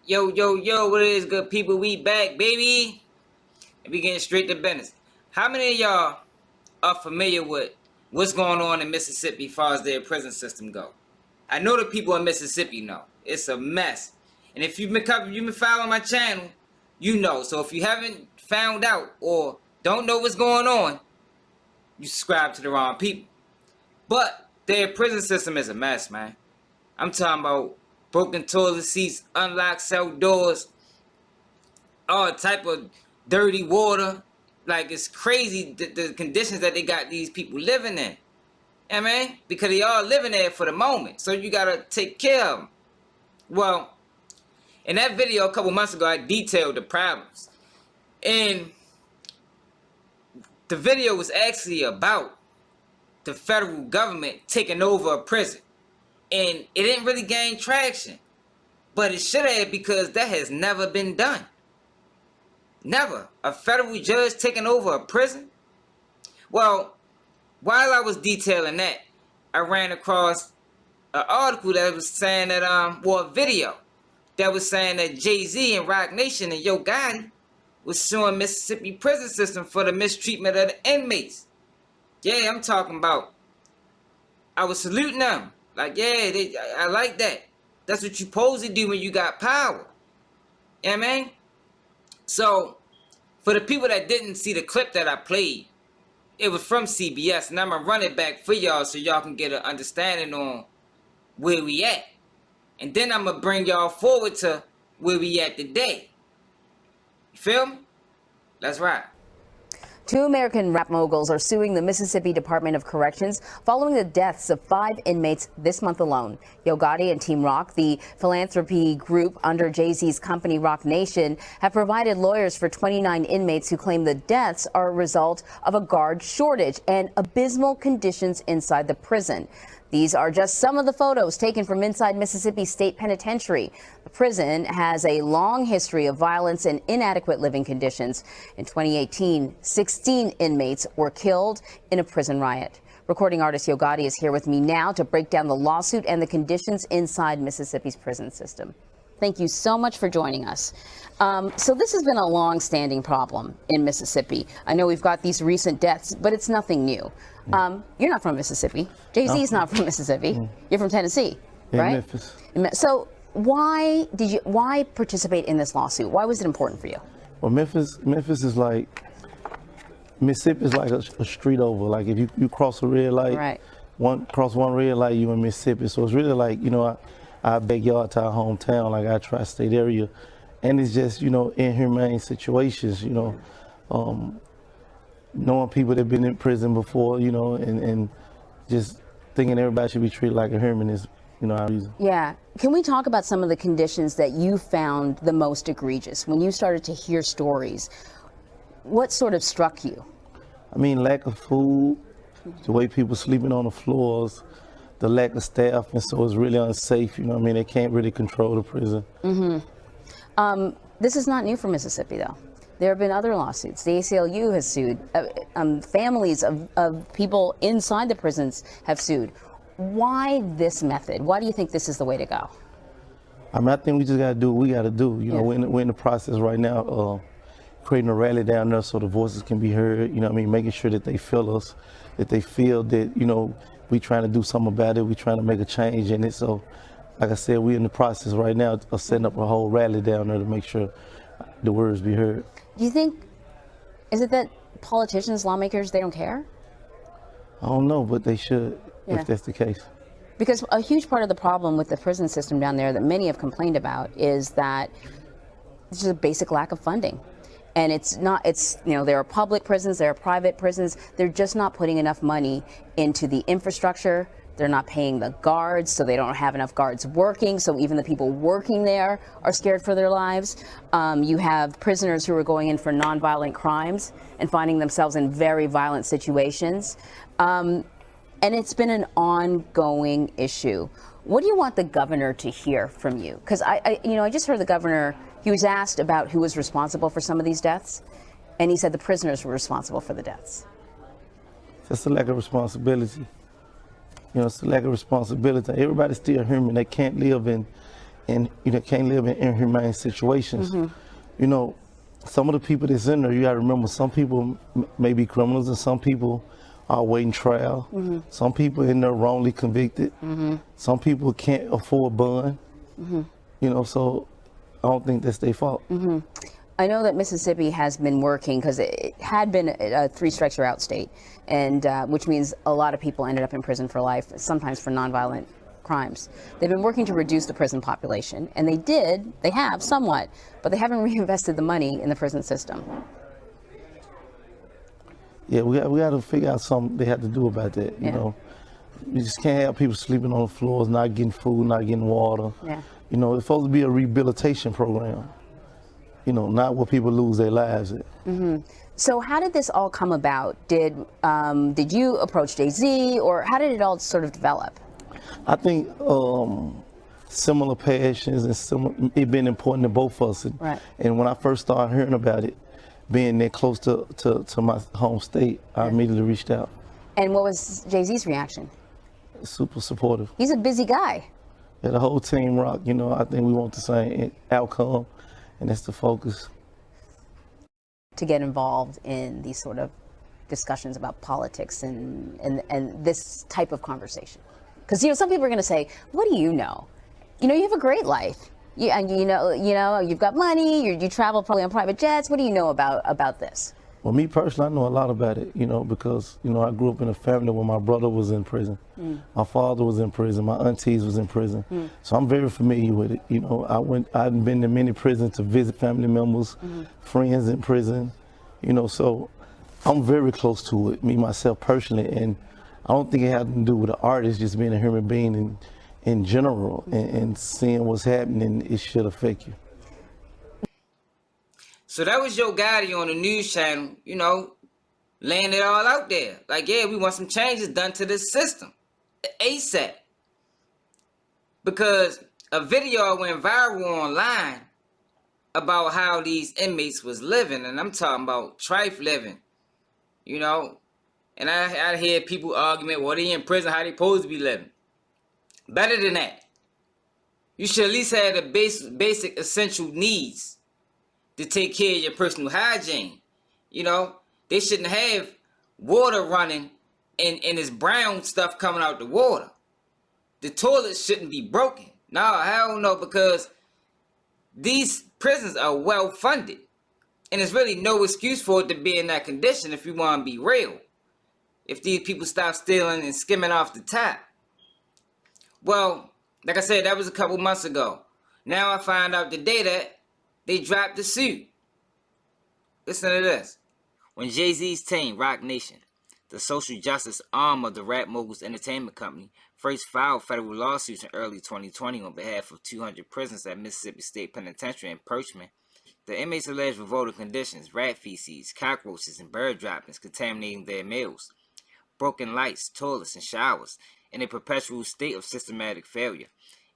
Yo, yo, yo, what it is, good people? We back, baby. And we getting straight to business. How many of y'all are familiar with what's going on in Mississippi as far as their prison system go? I know the people in Mississippi know. It's a mess. And if you've been following my channel, you know. So if you haven't found out or don't know what's going on, you subscribe to the wrong people. But their prison system is a mess, man. I'm talking about broken toilet seats, unlocked cell doors, all type of dirty water. Like, it's crazy the conditions that they got these people living in. I mean, because they all living there for the moment. So you gotta take care of them. Well, in that video a couple months ago, I detailed the problems. And the video was actually about the federal government taking over a prison. And it didn't really gain traction. But it should have, because that has never been done. Never. A federal judge taking over a prison? Well, while I was detailing that, I ran across an article that was saying that, a video that was saying that JAYZ and Roc Nation and Yo Gotti was suing Mississippi prison system for the mistreatment of the inmates. Yeah, I'm talking about. I was saluting them. Like, yeah, I like that. That's what you supposed to do when you got power. You know what I mean? So, for the people that didn't see the clip that I played, it was from CBS, and I'm going to run it back for y'all so y'all can get an understanding on where we at. And then I'm going to bring y'all forward to where we at today. You feel me? Let's ride. Two American rap moguls are suing the Mississippi Department of Corrections following the deaths of 5 inmates this month alone. Yo Gotti and Team Roc, the philanthropy group under JAYZ's company Roc Nation, have provided lawyers for 29 inmates who claim the deaths are a result of a guard shortage and abysmal conditions inside the prison. These are just some of the photos taken from inside Mississippi State Penitentiary. The prison has a long history of violence and inadequate living conditions. In 2018, 16 inmates were killed in a prison riot. Recording artist Yo Gotti is here with me now to break down the lawsuit and the conditions inside Mississippi's prison system. Thank you so much for joining us. So this has been a long-standing problem in Mississippi. I know we've got these recent deaths, but it's nothing new. You're not from Mississippi. JAYZ is not from Mississippi. You're from Tennessee, right? Memphis. So why participate in this lawsuit? Why was it important for you? Well, Memphis is like, Mississippi is like a street over. Like if you cross a red light, right. cross one red light, you in Mississippi. So it's really like, our backyard to our hometown, like our tri-state area. And it's just, inhumane situations, knowing people that have been in prison before, and just thinking everybody should be treated like a human is, our reason. Yeah. Can we talk about some of the conditions that you found the most egregious? When you started to hear stories, what sort of struck you? I mean, lack of food, the way people sleeping on the floors, the lack of staff, and so it's really unsafe, They can't really control the prison. This is not new for Mississippi, though. There have been other lawsuits. The ACLU has sued. Families of people inside the prisons have sued. Why this method? Why do you think this is the way to go? I think we just got to do what we got to do. We're in the process right now creating a rally down there so the voices can be heard, making sure that they feel us, that they feel that, we trying to do something about it. We trying to make a change in it. So, like I said, we're in the process right now of setting up a whole rally down there to make sure the words be heard. Do you think, is it that politicians, lawmakers, they don't care? I don't know, but they should, if that's the case. Because a huge part of the problem with the prison system down there that many have complained about is that there's just a basic lack of funding. And there are public prisons, there are private prisons. They're just not putting enough money into the infrastructure. They're not paying the guards, so they don't have enough guards working. So even the people working there are scared for their lives. You have prisoners who are going in for nonviolent crimes and finding themselves in very violent situations. And it's been an ongoing issue. What do you want the governor to hear from you? Because I just heard the governor. He was asked about who was responsible for some of these deaths, and he said the prisoners were responsible for the deaths. That's a lack of responsibility. It's a lack of responsibility. Everybody's still human. They can't live in and can't live in inhumane situations. Some of the people that's in there, you got to remember, some people may be criminals, and some people are awaiting trial. Some people in there wrongly convicted. Some people can't afford bond. So I don't think that's their fault. I know that Mississippi has been working, because it had been a 3 strikes you're out state, and which means a lot of people ended up in prison for life, sometimes for nonviolent crimes. They've been working to reduce the prison population, and they have somewhat, but they haven't reinvested the money in the prison system. Yeah, we got to figure out something they have to do about that. You just can't have people sleeping on the floors, not getting food, not getting water. It's supposed to be a rehabilitation program. Not where people lose their lives at. So how did this all come about? Did you approach JAYZ, or how did it all sort of develop? I think similar passions and it been important to both of us. Right. And when I first started hearing about it, being that close to my home state, I immediately reached out. And what was JAYZ's reaction? Super supportive. He's a busy guy. Yeah, the whole team rock. I think we want the same outcome, and that's the focus. To get involved in these sort of discussions about politics and this type of conversation. Because some people are going to say, "What do you know? You have a great life. You've got money. You travel probably on private jets. What do you know about this?" Well, me personally, I know a lot about it. Because I grew up in a family where my brother was in prison, my father was in prison, my aunties was in prison. So I'm very familiar with it. I've been to many prisons to visit family members, friends in prison. So I'm very close to it, me myself personally, and I don't think it had to do with the artist, just being a human being in general, and seeing what's happening, it should affect you. So that was Yo Gotti on the news channel, laying it all out there. Like, yeah, we want some changes done to this system ASAP. Because a video went viral online about how these inmates was living, and I'm talking about trife living, And I hear people arguing, well, they in prison, how they supposed to be living. Better than that. You should at least have the basic essential needs to take care of your personal hygiene. They shouldn't have water running and this brown stuff coming out the water. The toilets shouldn't be broken. No, hell no, because these prisons are well funded. And there's really no excuse for it to be in that condition if you want to be real. If these people stop stealing and skimming off the top. Well, like I said, that was a couple months ago. Now I find out today that they dropped the suit. Listen to this. When JAYZ's team, Roc Nation, the social justice arm of the Rap Moguls Entertainment Company, first filed federal lawsuits in early 2020 on behalf of 200 prisoners at Mississippi State Penitentiary in Perchman, the inmates alleged revolting conditions, rat feces, cockroaches, and bird droppings contaminating their meals, broken lights, toilets, and showers, in a perpetual state of systematic failure,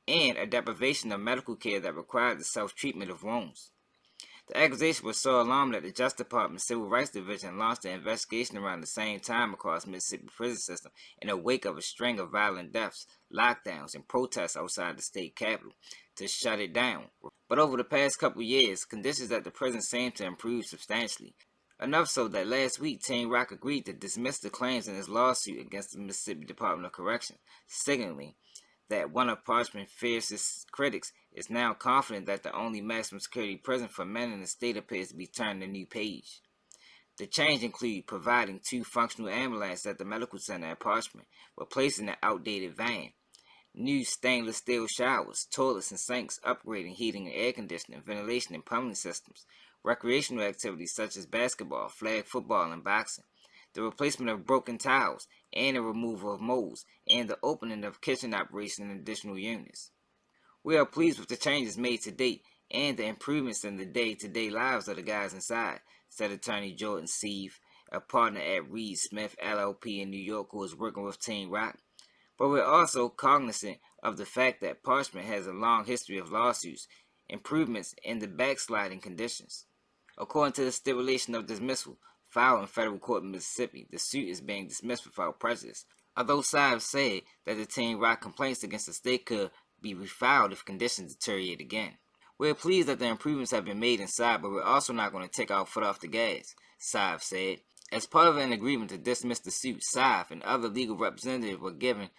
and a deprivation of medical care that required the self-treatment of wounds. The accusation was so alarming that the Justice Department Civil Rights Division launched an investigation around the same time across Mississippi prison system in the wake of a string of violent deaths, lockdowns, and protests outside the state capitol to shut it down. But over the past couple years, conditions at the prison seem to improve substantially. Enough so that last week, Team Roc agreed to dismiss the claims in his lawsuit against the Mississippi Department of Correction, signaling that one of Parchman's fiercest critics is now confident that the only maximum security prison for men in the state appears to be turning a new page. The change includes providing 2 functional ambulances at the medical center at Parchman, replacing the outdated van, new stainless steel showers, toilets and sinks, upgrading heating and air conditioning, ventilation and plumbing systems, recreational activities such as basketball, flag football, and boxing, the replacement of broken tiles, and the removal of molds, and the opening of kitchen operation in additional units. We are pleased with the changes made to date and the improvements in the day-to-day lives of the guys inside, said Attorney Jordan Seave, a partner at Reed Smith LLP in New York who is working with Team Roc. But we're also cognizant of the fact that Parchman has a long history of lawsuits, improvements in the backsliding conditions. According to the stipulation of dismissal filed in federal court in Mississippi, the suit is being dismissed without prejudice. Although Seave said that the Team Roc complaints against the state could be refiled if conditions deteriorate again. We're pleased that the improvements have been made inside, but we're also not going to take our foot off the gas, Sysytem said. As part of an agreement to dismiss the suit, Sysytem and other legal representatives were given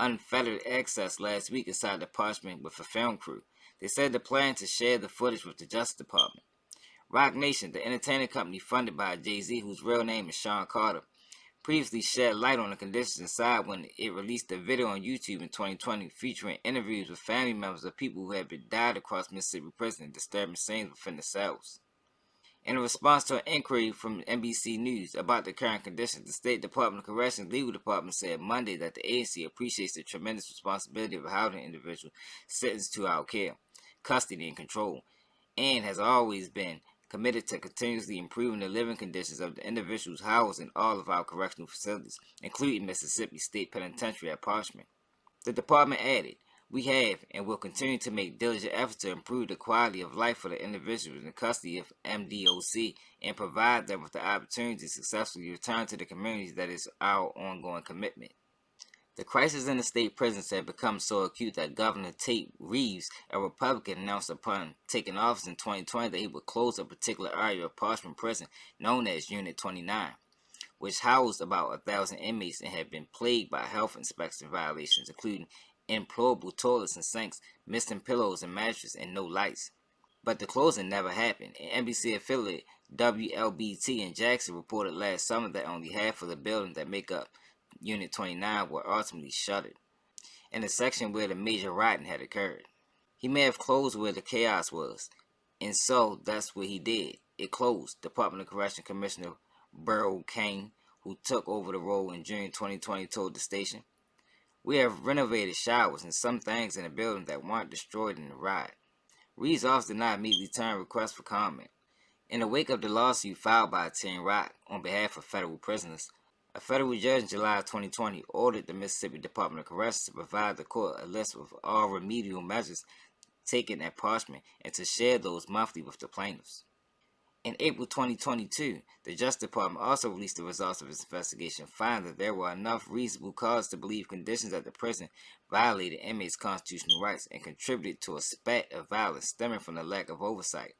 unfettered access last week inside the department with a film crew. They said the plan to share the footage with the Justice Department. Roc Nation, the entertainment company funded by JAYZ, whose real name is Sean Carter, previously shed light on the conditions inside when it released a video on YouTube in 2020 featuring interviews with family members of people who had died across Mississippi prison and disturbing scenes within the cells. In a response to an inquiry from NBC News about the current conditions, the State Department of Corrections Legal Department said Monday that the agency appreciates the tremendous responsibility of housing individuals sentenced to our care, custody, and control, and has always been committed to continuously improving the living conditions of the individuals housed in all of our correctional facilities, including Mississippi State Penitentiary at Parchman. The department added, "We have and will continue to make diligent efforts to improve the quality of life for the individuals in custody of MDOC and provide them with the opportunity to successfully return to the communities that is our ongoing commitment." The crisis in the state prisons had become so acute that Governor Tate Reeves, a Republican, announced upon taking office in 2020 that he would close a particular area of Parchman Prison known as Unit 29, which housed about 1,000 inmates and had been plagued by health inspection violations, including inemployable toilets and sinks, missing pillows and mattresses, and no lights. But the closing never happened. An NBC affiliate, WLBT in Jackson, reported last summer that only half of the buildings that make up Unit 29 were ultimately shuttered, in the section where the major rioting had occurred. He may have closed where the chaos was, and so that's what he did. It closed, Department of Correction Commissioner Burrow Kane, who took over the role in June 2020, told the station. "We have renovated showers and some things in the building that weren't destroyed in the riot." Reeves' office did not immediately turn requests for comment. In the wake of the lawsuit filed by Team Rock on behalf of federal prisoners, a federal judge in July 2020 ordered the Mississippi Department of Corrections to provide the court a list of all remedial measures taken at Parchman and to share those monthly with the plaintiffs. In April 2022, the Justice Department also released the results of its investigation, finding that there were enough reasonable cause to believe conditions at the prison violated inmates' constitutional rights and contributed to a spat of violence stemming from the lack of oversight.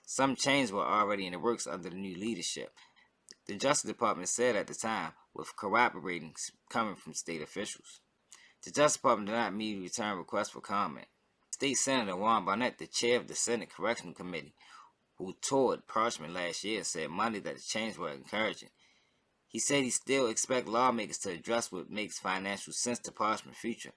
Some changes were already in the works under the new leadership, the Justice Department said at the time, with corroborating coming from state officials. The Justice Department did not immediately return requests for comment. State Senator Juan Barnett, the chair of the Senate Correctional Committee, who toured Parchman last year, said Monday that the changes were encouraging. He said he still expects lawmakers to address what makes financial sense to Parchman's future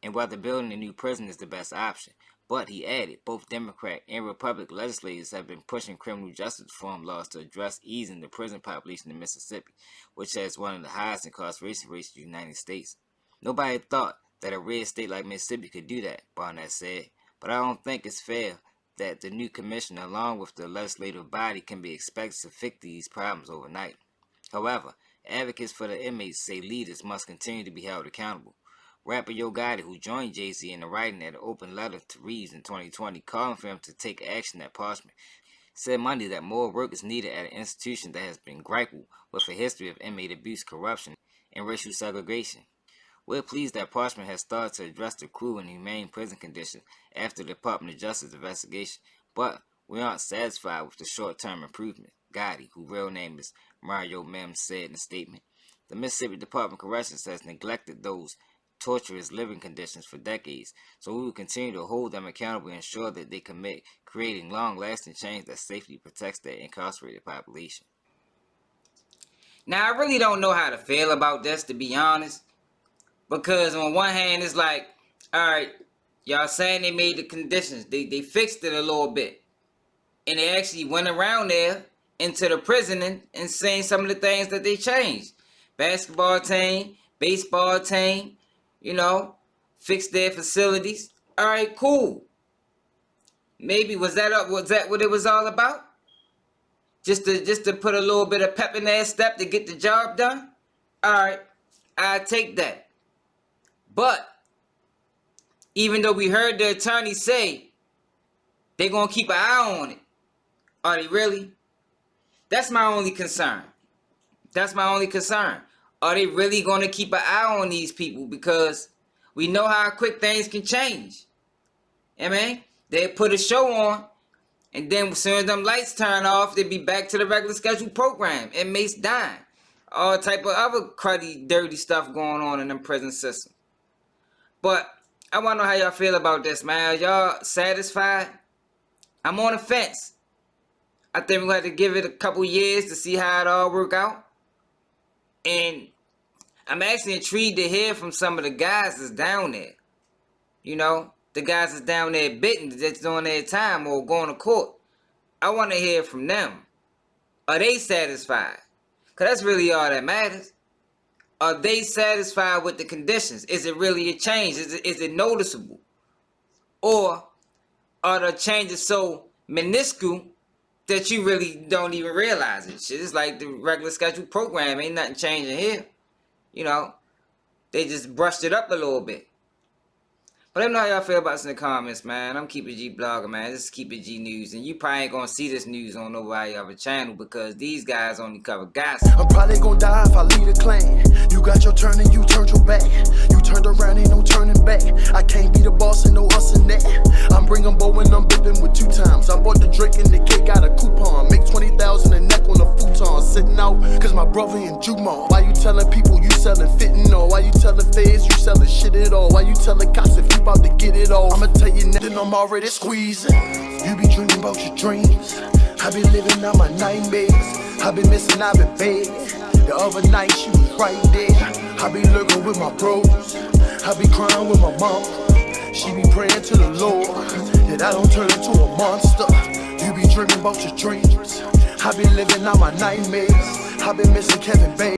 and whether building a new prison is the best option. But, he added, both Democrat and Republican legislators have been pushing criminal justice reform laws to address easing the prison population in Mississippi, which has one of the highest incarceration rates in the United States. "Nobody thought that a red state like Mississippi could do that," Barnett said, "but I don't think it's fair that the new commissioner, along with the legislative body, can be expected to fix these problems overnight." However, advocates for the inmates say leaders must continue to be held accountable. Rapper Gotti, who joined JAYZ in the writing at an open letter to Reeves in 2020, calling for him to take action at Parchman, said Monday that more work is needed at an institution that has been grappled with a history of inmate abuse, corruption, and racial segregation. "We're pleased that Parchman has started to address the cruel and inhumane prison conditions after the Department of Justice investigation, but we aren't satisfied with the short-term improvement," Gotti, whose real name is Mario Mims, said in a statement. "The Mississippi Department of Corrections has neglected those torturous living conditions for decades, so we will continue to hold them accountable and ensure that they commit creating long-lasting change that safely protects their incarcerated population." Now, I really don't know how to feel about this, to be honest, because on one hand, it's like, all right, y'all saying they made the conditions, they fixed it a little bit, and they actually went around there into the prison and saying some of the things that they changed. Basketball team, baseball team, fix their facilities. All right, cool. Maybe was that what it was all about? Just to put a little bit of pep in their step to get the job done? All right, I take that. But even though we heard the attorney say they're gonna keep an eye on it, are they really? That's my only concern. Are they really gonna keep an eye on these people? Because We know how quick things can change. I mean, they put a show on, and then as soon as them lights turn off, they be back to the regular scheduled program. Inmates dying. All type of other cruddy, dirty stuff going on in them prison systems. But I want to know how y'all feel about this, man. Are y'all satisfied? I'm on the fence. I think we're going to have to give it a couple years to see how it all work out. And I'm actually intrigued to hear from some of the guys that's down there. You know, the guys that's down there bitten, that's doing their time or going to court. I want to hear from them. Are they satisfied? Because that's really all that matters. Are they satisfied with the conditions? Is it really a change? Is it noticeable? Or are the changes so minuscule that you really don't even realize it? Shit, it's like the regular scheduled program. Ain't nothing changing here. You know, they just brushed it up a little bit. But let me know how y'all feel about this in the comments, man. I'm Keep It G Blogger, man. This is Keep It G News. And you probably ain't gonna see this news on nobody other channel because these guys only cover gossip. I'm probably gonna die if I lead a clan. You got your turn and you turned your back. You turned around, ain't no turning back. I can't be the boss and no us and that. I'm bringing bow and I'm bipping with 2 times. I bought the drink and the kid got a coupon. Make 20,000 a neck on a futon. Sitting out cause my brother in Jumon. Why you telling people you selling fentanyl? Why you telling feds you selling shit at all? Why you telling cops if you about to get it all? I'ma tell you now, then I'm already squeezing. You be dreaming about your dreams. I be living out my nightmares. I been missing, I been begging. The other night she was right there. I be lurking with my bros. I be crying with my mom. She be praying to the Lord that I don't turn into a monster. You be dreaming about your dreams. I be living out my nightmares. I been missing Kevin Bates.